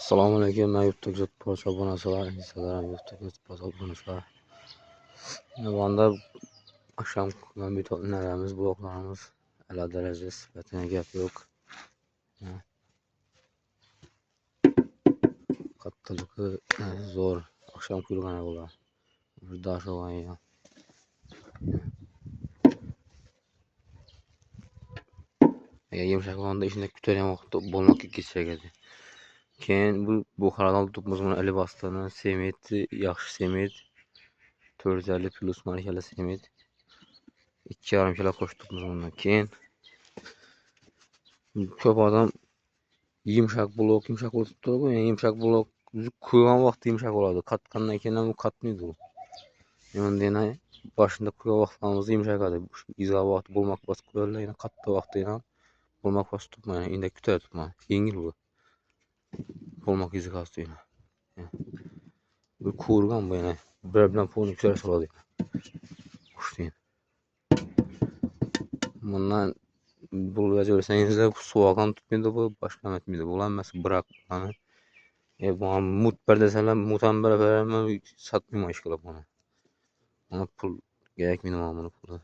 Selamünaleyküm. Ben YouTube Porsche abonesi var. Instagram YouTube Porsche abonesi var. Bu anda akşam bir nelerimiz, bloklarımız ela derece sıfatına gap yok. Katılıkı zor. Akşam kurgana olar. Bir daş olan ya. Yumuşak olanda içinde kütüyen vakti bulmak geçecek. Keyin bu xaradan tutmuz bunu eli bastığını semiyeti yaxşı semiyet 450 plus markalı semiyet 2,5 kilo koştukmuz bundan. Keyin köp adam yumuşak blok tuttu. Yani yumuşak blok kuyulan vakti yumuşak oladı. Katkandan keyin bu katmıydı bu. Yani dene başında kuyu vaxtlarımızda yumuşak adı. İzah vakti bulmak bas kuyularla yine katlı vaxtıyla bulmak bas tutma. Yani indi kütüye tutma. Yengil bu. Bulmak izi kastıyla. Yani. Bu kurgan bu yani. Birbirinden pulunu kütüye soladı. Kuş deyin. Bundan bulgaca örseniz soğukan tutmaydı bu. Başka etmeydi. Bulan mesela bırak. Yani. Bu mutber deseler mutamber veremem satmayayım aşkıla bana. Ona pul gerekmiyor ama bunu pulu.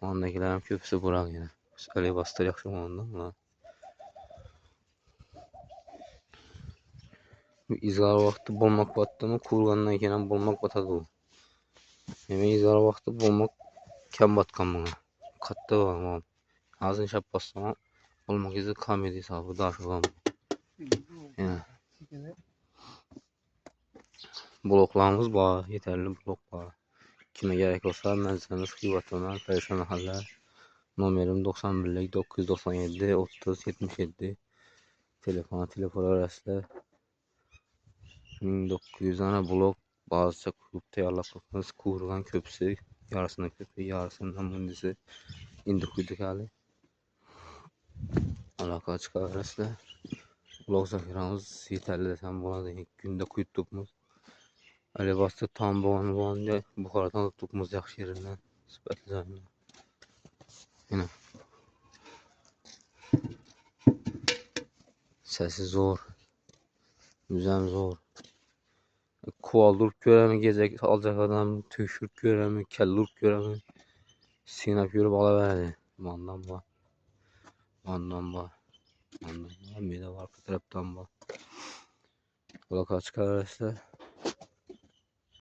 Ondakilerim köpüsü bırak yine. Öyle bastır yakışım ondan mı? İzgar vakti bulmak battı mı kurgandan kenan bulmak batadı bu. Hemen izgar vakti bulmak kem batkan bana. Kattı var ama. Ağzın şap bastı ama bulmak izi kamedi hesabı daş olan. Yani. Bloklarımız var. Yeterli blok var. Kime gerek olsa menzilimiz Xivatona, Perişan Haller. Numaram 91 997 30 77. Telefon arasında 1900 tane blok bazı kulüpte yarlaqlıqınız kurgan köpüsü yarısının köpü yarısından mündisi indi kuyduk hali alaka çıkar arasında blok zafiramız yeterli desem buna da günde kuyuttuqmuz Ali bastı tam boğan buxaradan tuttuqmuz yaxşı yerindən sifətli zəmin yine sesi zor müzem zor Kualdurk göremi gezecek alacak adam tüşürk göremi kellurk göremi sinap görüp alaverdi mandan var bir de var taraftan var kulak açık arkadaşlar